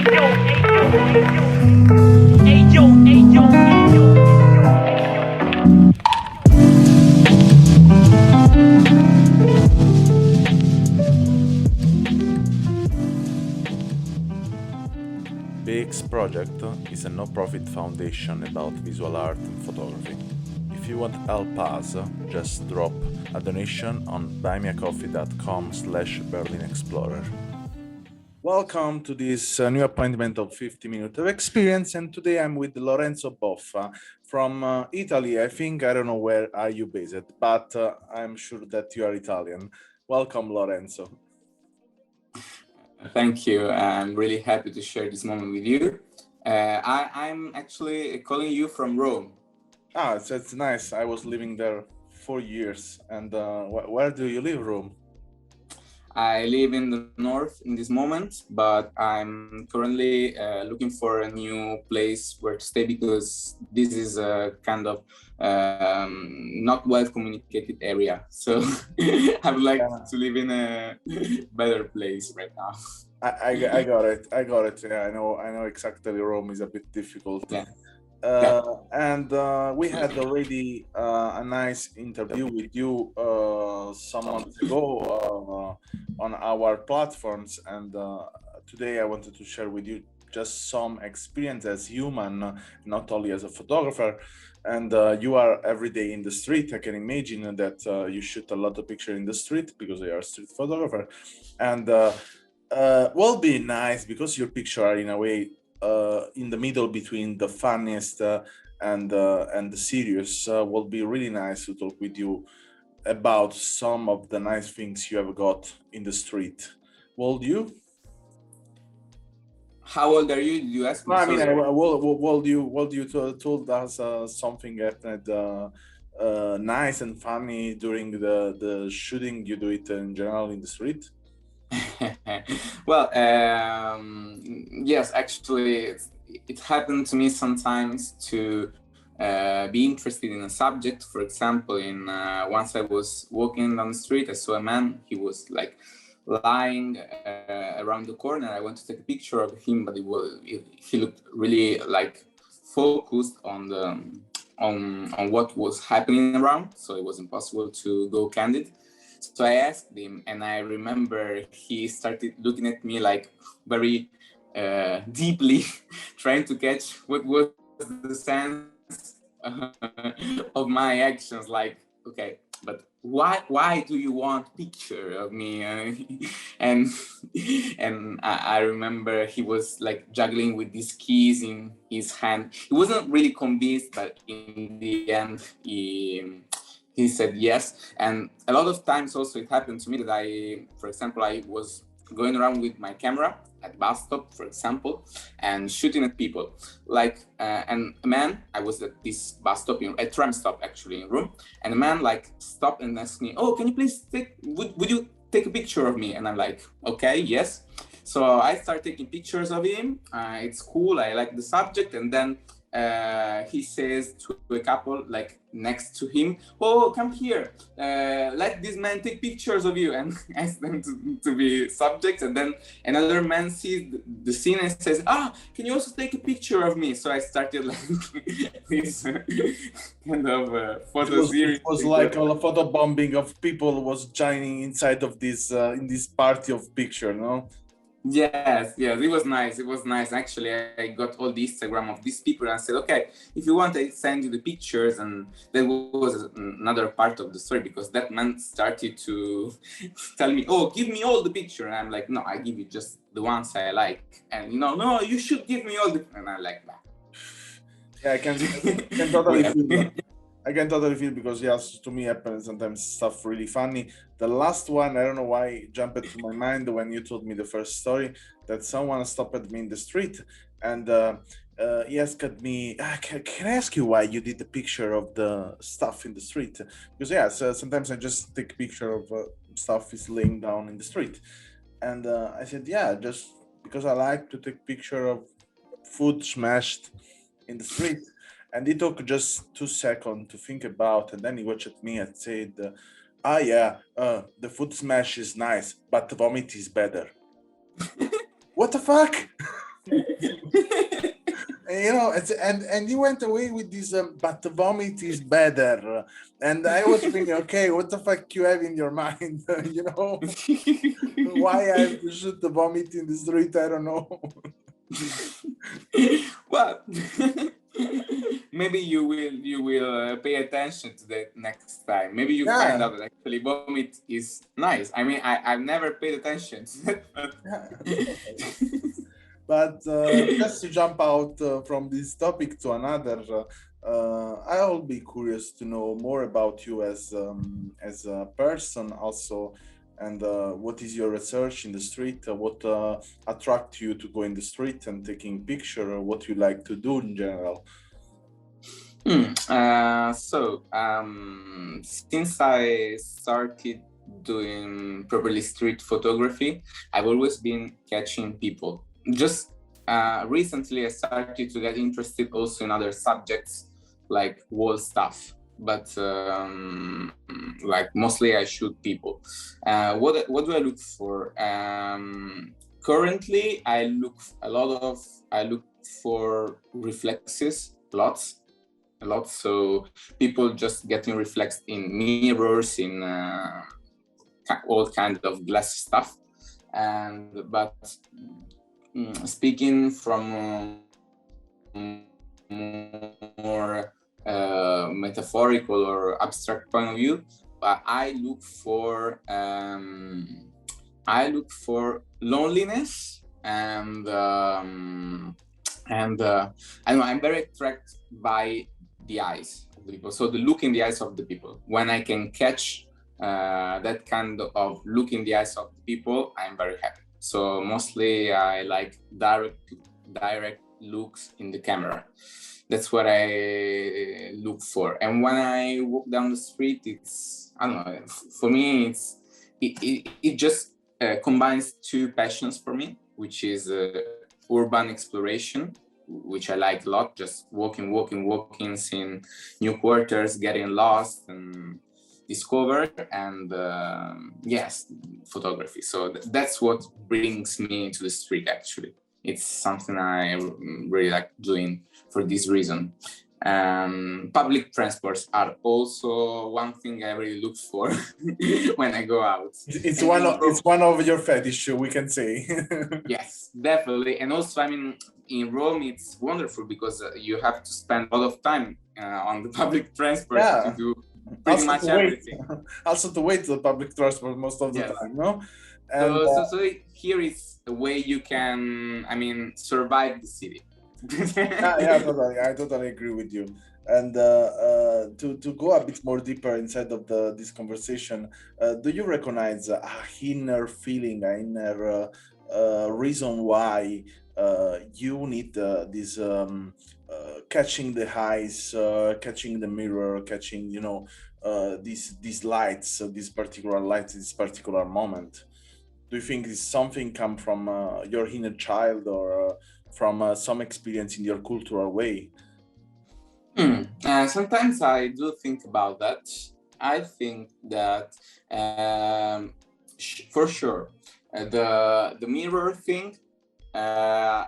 BEEX project is a no-profit foundation about visual art and photography. If you want to help us, just drop a donation on buymeacoffee.com/BerlinExplorer. Welcome to this new appointment of 50 Minutes of Experience, and today I'm with Lorenzo Boffa from Italy. I don't know where are you based, but I'm sure that you are Italian. Welcome, Lorenzo. Thank you. I'm really happy to share this moment with you. I'm actually calling you from Rome. It's nice. I was living there 4 years. And where do you live, Rome? I live in the north in this moment, but I'm currently looking for a new place where to stay because this is a kind of not well communicated area. So I would like to live in a better place right now. I got it. Yeah, I know exactly. Rome is a bit difficult. Yeah. And we had already a nice interview with you some months ago on our platforms, and today I wanted to share with you just some experience as human, not only as a photographer. And you are every day in the street. I can imagine that you shoot a lot of pictures in the street because you are a street photographer, and will be nice because your pictures are in a way in the middle between the funniest and the serious. Will be really nice to talk with you about some of the nice things you have got in the street. Will you? How old are you? Did you ask me? I mean, will you told us something happened nice and funny during the shooting you do it in general in the street? Well, yes, actually, it happened to me sometimes to be interested in a subject. For example, once I was walking down the street, I saw a man. He was like lying around the corner. I went to take a picture of him, but he looked really like focused on what was happening around, so it was impossible to go candid. So I asked him, and I remember he started looking at me like very deeply, trying to catch what was the sense of my actions. Like, okay, but why do you want picture of me? and I remember he was like juggling with these keys in his hand. He wasn't really convinced, but in the end, he said yes. And a lot of times also it happened to me that for example, I was going around with my camera at bus stop, for example, and shooting at people. Like, and a man, I was at this bus stop, a tram stop actually in Rome, and a man like stopped and asked me, "Oh, can you please would you take a picture of me?" And I'm like, "Okay, yes." So I start taking pictures of him. It's cool. I like the subject, and then he says to a couple like next to him, "Oh, come here, let this man take pictures of you," and ask them to be subjects. And then another man sees the scene and says, "Can you also take a picture of me?" So I started like this kind of photo series. It was like a photo bombing of people was joining inside of this in this party of picture, no? Yes, it was nice. It was nice. Actually, I got all the Instagram of these people and I said, "Okay, if you want, I send you the pictures." And that was another part of the story because that man started to tell me, "Oh, give me all the picture." And I'm like, "No, I give you just the ones I like." And no, you should give me all the. And I'm like, "Nah." Yeah, I can totally feel that. I can totally feel because yes, to me happens sometimes stuff really funny. The last one, I don't know why it jumped to my mind when you told me the first story that someone stopped me in the street and he asked me, can I ask you why you did the picture of the stuff in the street? Because sometimes I just take a picture of stuff is laying down in the street. And I said, yeah, just because I like to take picture of food smashed in the street. And he took just 2 seconds to think about, and then he watched at me and said, the food smash is nice, but the vomit is better. What the fuck? And you went away with this, but the vomit is better. And I was thinking, okay, what the fuck you have in your mind? Why I have to shoot the vomit in the street? I don't know. Well, maybe you will pay attention to that next time. Maybe you find out that actually vomit is nice. I mean, I've never paid attention to that. But just to jump out from this topic to another, I'll be curious to know more about you as a person also, and what is your research in the street? What attract you to go in the street and taking picture? Or what you like to do in general? Since I started doing properly street photography, I've always been catching people. Just recently I started to get interested also in other subjects like wall stuff, but like mostly I shoot people. What do I look for? Currently I look for reflexes a lot, so people just getting reflected in mirrors, in all kinds of glass stuff. But speaking from more metaphorical or abstract point of view, I look for loneliness, and I don't know, I'm very attracted by the eyes of the people. So the look in the eyes of the people. When I can catch that kind of look in the eyes of the people, I'm very happy. So mostly I like direct looks in the camera. That's what I look for. And when I walk down the street, it's, I don't know, for me, it just combines two passions for me, which is urban exploration, which I like a lot, just walking, seeing new quarters, getting lost and discover, and yes, photography. So that's what brings me to the street, actually. It's something I really like doing for this reason. Public transports are also one thing I really look for when I go out. It's one of your fetish, we can say. Yes, definitely. And also, I mean, in Rome, it's wonderful because you have to spend a lot of time on the public transport to do pretty much everything. Also to wait the public transport most of the time, no? And so here is a way you can, I mean, survive the city. Totally. I totally agree with you. And to go a bit more deeper inside of this conversation, do you recognize a inner feeling, an inner reason why you need this catching the eyes, catching the mirror, catching these lights, this particular light, this particular moment? Do you think this something come from your inner child, or from some experience in your cultural way? Sometimes I do think about that. I think that for sure the mirror thing,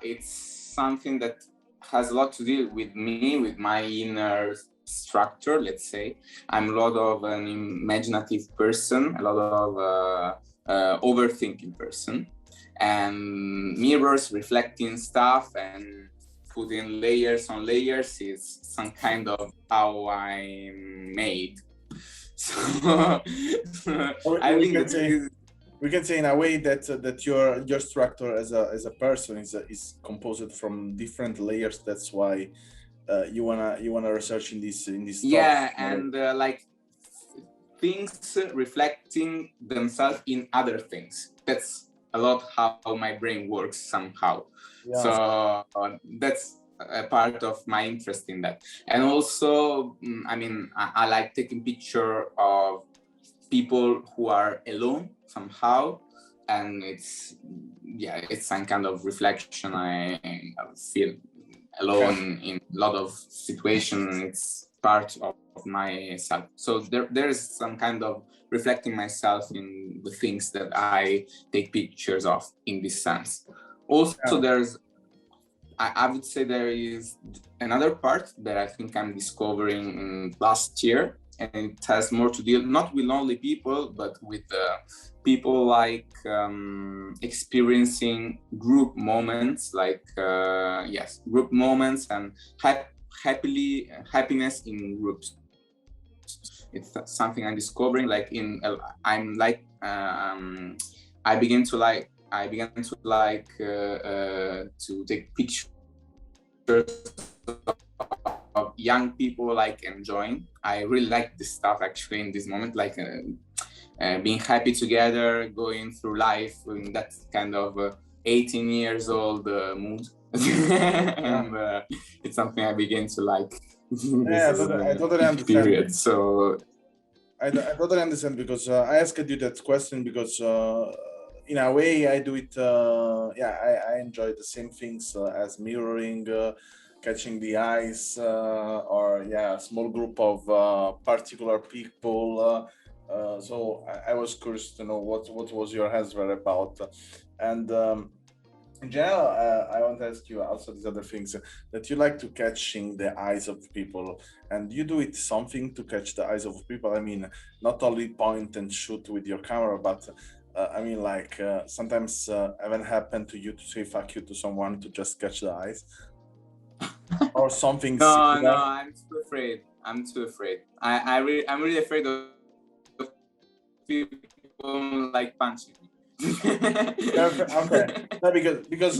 it's something that has a lot to do with me, with my inner structure, let's say. I'm a lot of an imaginative person, a lot of overthinking person, and mirrors reflecting stuff and putting layers on layers is some kind of how I'm made. So I think we can say in a way that your structure as a person is composed from different layers. That's why you wanna research in this yeah topic. And like things reflecting themselves in other things. That's a lot how my brain works somehow. Yeah. So that's a part of my interest in that. And also, I mean, I like taking picture of people who are alone somehow, and it's some kind of reflection. I feel alone in a lot of situations. It's part of myself. So there's some kind of reflecting myself in the things that I take pictures of in this sense. Also, there's I would say there is another part that I think I'm discovering last year, and it has more to deal not with lonely people, but with people like experiencing group moments, like yes, group moments and happiness in groups. It's something I'm discovering. Like I'm like I began to like to take pictures of young people like enjoying. I really like this stuff actually in this moment, like being happy together, going through life in that kind of 18 years old mood. And it's something I begin to like Yeah, I totally understand. period. So I totally understand, because I asked you that question because in a way I do it. I enjoy the same things as mirroring, catching the eyes, or a small group of particular people. So I was curious to know what was your answer about, and. In general, I want to ask you also these other things that you like to catching the eyes of people, and you do it something to catch the eyes of people. I mean, not only point and shoot with your camera, but I mean, like sometimes haven't happened to you to say "fuck you" to someone to just catch the eyes, or something similar? no, I'm too afraid. I'm I'm really afraid of people like punching me. Okay. No, because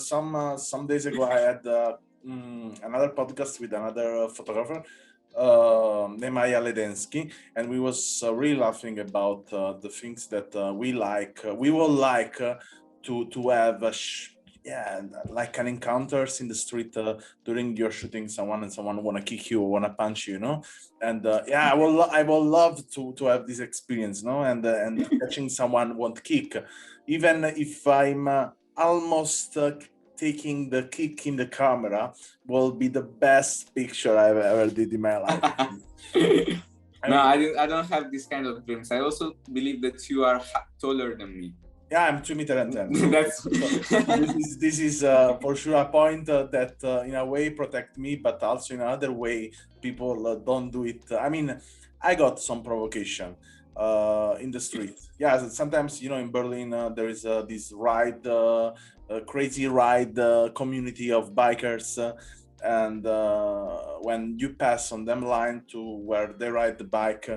some days ago I had another podcast with another photographer named Maya Ledensky, and we was really laughing about the things that we will like to have like an encounters in the street during you're shooting someone and someone want to kick you or want to punch you, and I will love to have this experience, and catching someone won't kick, even if I'm almost taking the kick in the camera, will be the best picture I've ever did in my life. I don't have this kind of dreams. I also believe that you are taller than me. Yeah, I'm 2 meters 10. That's this is for sure a point that in a way protect me, but also in another way people don't do it. I mean, I got some provocation in the street. Yeah, sometimes in Berlin there is this crazy ride community of bikers, and when you pass on them line to where they ride the bike,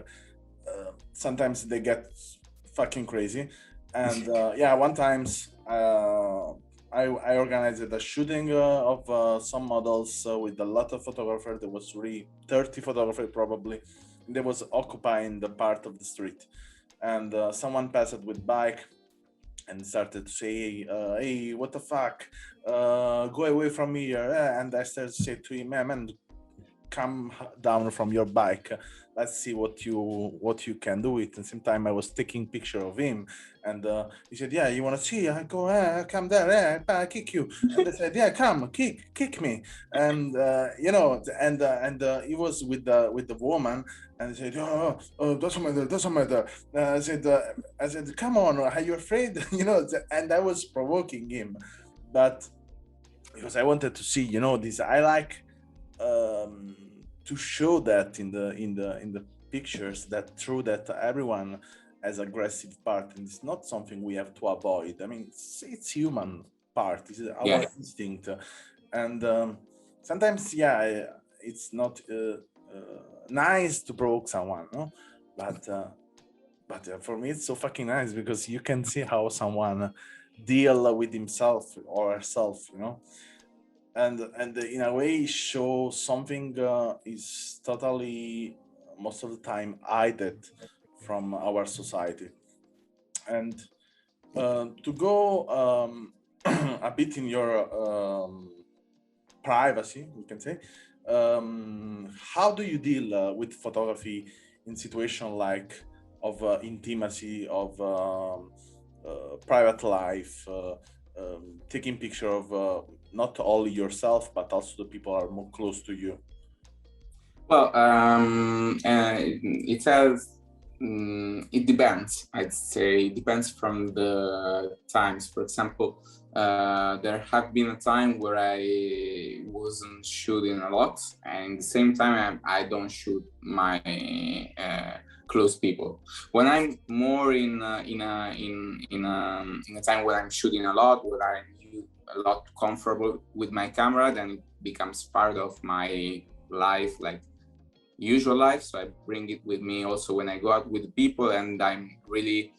sometimes they get fucking crazy. And one times I organized a shooting of some models with a lot of photographers. There was really 30 photographers probably. They was occupying the part of the street, and someone passed with bike and started to say, "Hey, what the fuck? Go away from here!" And I started to say to him, "Man, come down from your bike. Let's see what you can do." At the same time, I was taking picture of him, and he said, "Yeah, you want to see?" I go, "Come there, I kick you." And they said, "Yeah, come, kick me." And and he was with the woman, and he said, "Oh, doesn't matter." I said, "Come on, are you afraid?" And I was provoking him, but because I wanted to see, this. I like to show that in the pictures, that true that everyone has aggressive part, and it's not something we have to avoid. I mean, it's human part, it's our instinct, and sometimes it's not nice to provoke someone, no? But for me it's so fucking nice, because you can see how someone deal with himself or herself, and in a way show something is totally, most of the time, hidden from our society. And to go a bit in your privacy, we can say, how do you deal with photography in situation like of intimacy, of private life, taking picture of not only yourself but also the people are more close to you? Well, it has. It depends. I'd say it depends from the times. For example, There have been a time where I wasn't shooting a lot, and at the same time I don't shoot my close people. When I'm more in a time where I'm shooting a lot, where I'm a lot comfortable with my camera, then it becomes part of my life, like usual life. So I bring it with me also when I go out with people, and I'm really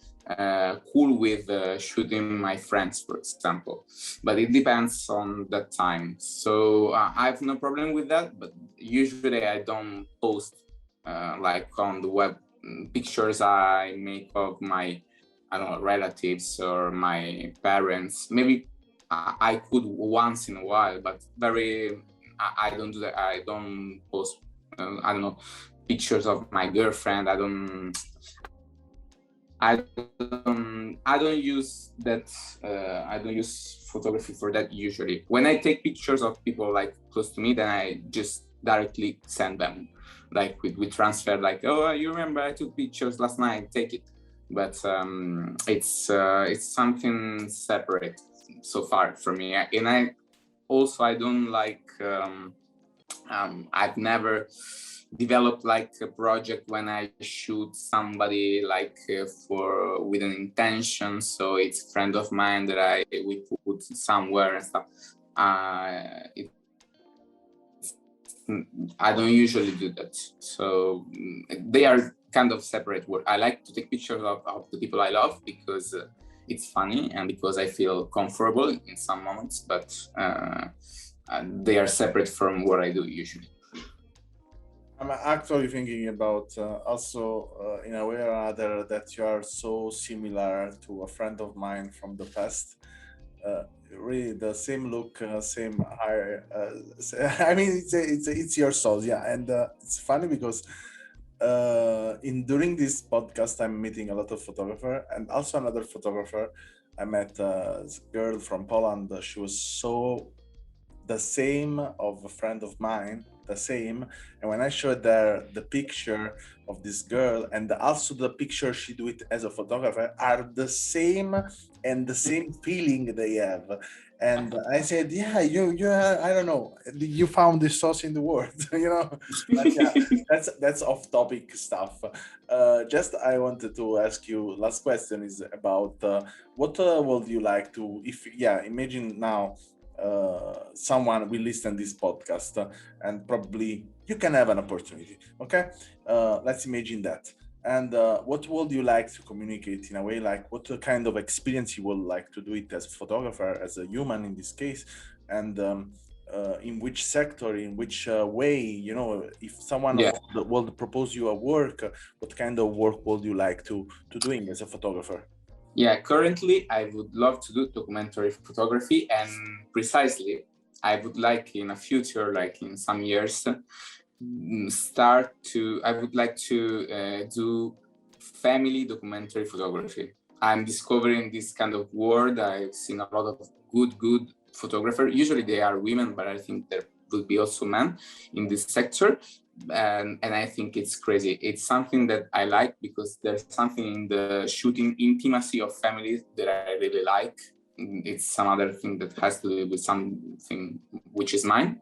cool with shooting my friends, for example. But it depends on that time. So I have no problem with that. But usually I don't post like on the web pictures I make of my, I don't know, relatives or my parents. Maybe I could once in a while, but I don't do that. I don't post I don't know, pictures of my girlfriend. I don't use that. I don't use photography for that usually. When I take pictures of people like close to me, then I just directly send them, like we transfer. Like, oh, you remember I took pictures last night? Take it. But it's something separate so far for me, and I don't like. I've never developed like a project when I shoot somebody like for with an intention. So it's a friend of mine that we put somewhere and stuff. It, I don't usually do that. So they are kind of separate work. I like to take pictures of the people I love because it's funny and because I feel comfortable in some moments, but they are separate from what I do usually. I'm actually thinking about also in a way or another that you are so similar to a friend of mine from the past. Really, the same look, same hair. I mean, it's your soul, yeah. And it's funny because in during this podcast, I'm meeting a lot of photographer and also another photographer. I met this girl from Poland. She was so the same of a friend of mine, the same. And when I showed her the picture of this girl and also the picture she do it as a photographer are the same and the same feeling they have. And I said, yeah, you I don't know, you found this sauce in the world, you know. But yeah, that's off topic stuff. Just I wanted to ask you, last question is about what would you like to, if yeah, imagine now someone will listen this podcast and probably you can have an opportunity, okay, let's imagine that. And what would you like to communicate in a way, like what kind of experience you would like to do it as a photographer, as a human in this case, and in which sector, in which way, you know, if someone Yeah. will propose you a work, what kind of work would you like to doing as a photographer? Yeah, currently I would love to do documentary photography, and precisely I would like in a future, like in some years, I would like to do family documentary photography. I'm discovering this kind of world. I've seen a lot of good photographers. Usually they are women, but I think there will be also men in this sector. And I think it's crazy. It's something that I like because there's something in the shooting intimacy of families that I really like. It's some other thing that has to do with something which is mine.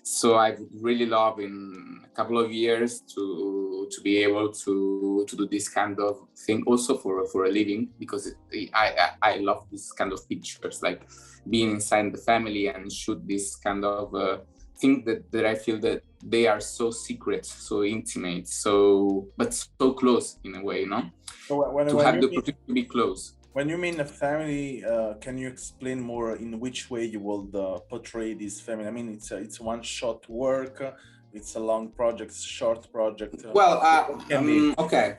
So I would really love in a couple of years to be able to do this kind of thing also for a living, because I love this kind of pictures, like being inside the family and shoot this kind of thing that I feel that they are so secret, so intimate, but so close in a way, no? So when To have the opportunity to be close. When you mean a family, can you explain more in which way you will portray this family? I mean, it's one shot work, it's a long project, short project. Well, okay.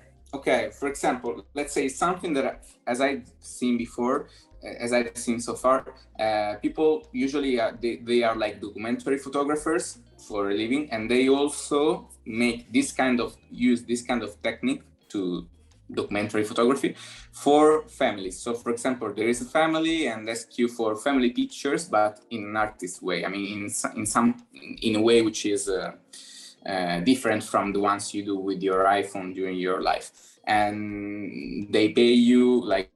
For example, let's say something that, as I've seen before, as I've seen so far, people usually they are like documentary photographers for a living, and they also use this kind of technique to documentary photography for families. So for example, there is a family and ask you for family pictures, but in an artist way. I mean, in a way which is different from the ones you do with your iPhone during your life. And they pay you like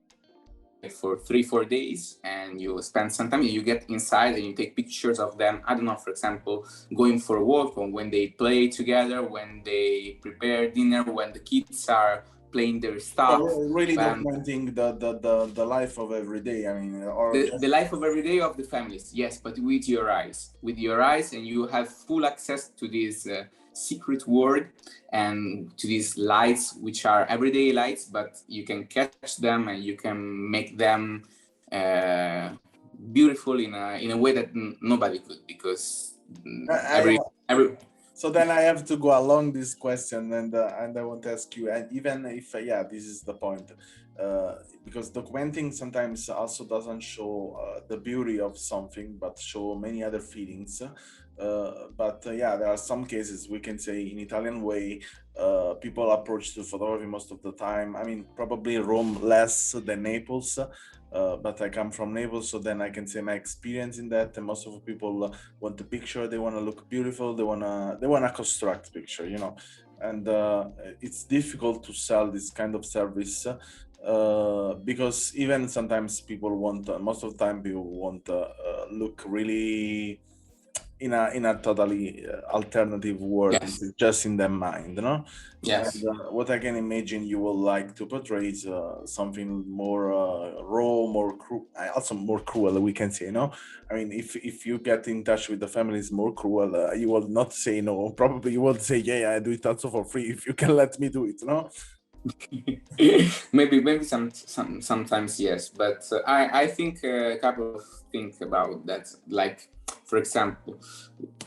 for 3-4 days, and you spend some time, you get inside and you take pictures of them. I don't know, for example, going for a walk, or when they play together, when they prepare dinner, when the kids are playing their stuff. Really documenting the life of every day. I mean, or the life of every day of the families, yes, but with your eyes, and you have full access to this secret world and to these lights, which are everyday lights, but you can catch them and you can make them beautiful in a way that nobody could, because every So then I have to go along this question, and I want to ask you, and even if this is the point, because documenting sometimes also doesn't show the beauty of something, but show many other feelings. But there are some cases, we can say in Italian way, people approach to photography most of the time. I mean, probably Rome less than Naples. But I come from Naples, so then I can say my experience in that. And most of the people want a picture, they want to look beautiful, they wanna construct picture, and it's difficult to sell this kind of service because even sometimes people want, most of the time people want look really in a totally alternative world. Yes. Just in their mind, Yes. And what I can imagine you will like to portray is something more raw, more cruel, also more cruel, we can say. I mean, if you get in touch with the families, more cruel, you will not say no. Probably you will say, I do it also for free if you can let me do it. maybe sometimes yes, but I think a couple of things about that. Like, for example,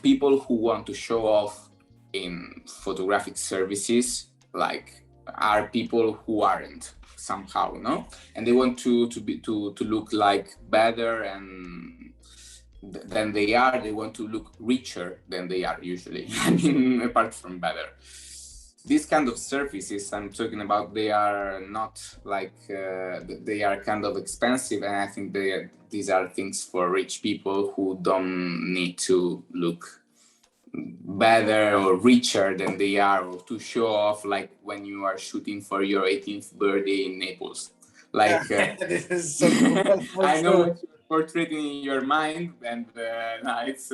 people who want to show off in photographic services, like, are people who aren't somehow, and they want to look like better and than they are. They want to look richer than they are usually. I mean, apart from better. These kind of services I'm talking about, they are not like, they are kind of expensive, and I think these are things for rich people who don't need to look better or richer than they are, or to show off, like when you are shooting for your 18th birthday in Naples. Like, this is so cool. I know what you're portraying in your mind, and it's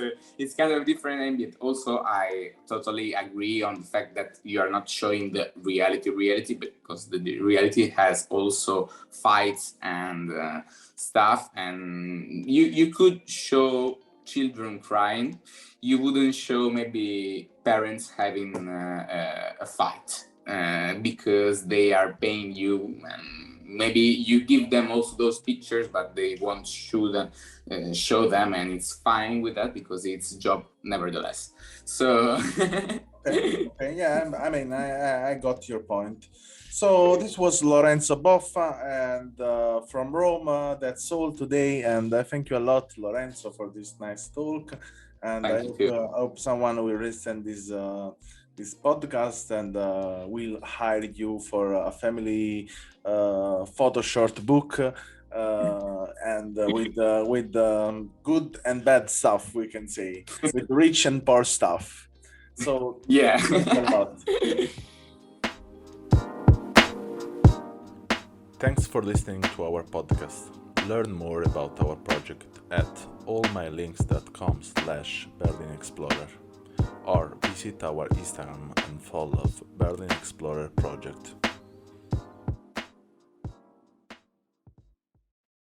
kind of different ambient. Also, I totally agree on the fact that you are not showing the reality, because the reality has also fights and stuff, and you could show children crying. You wouldn't show maybe parents having a fight because they are paying you, and maybe you give them also those pictures, but they won't show them, and it's fine with that because it's a job nevertheless. So okay. I mean, I got your point. So this was Lorenzo Boffa, and from Rome. That's all today, and I thank you a lot, Lorenzo, for this nice talk. And I hope someone will listen this podcast, and will hire you for a family photo short book, and with good and bad stuff, we can say, with rich and poor stuff. So yeah. thanks a lot. Thanks for listening to our podcast. Learn more about our project at allmylinks.com/BerlinExplorer, or visit our Instagram and follow BerlinExplorer project.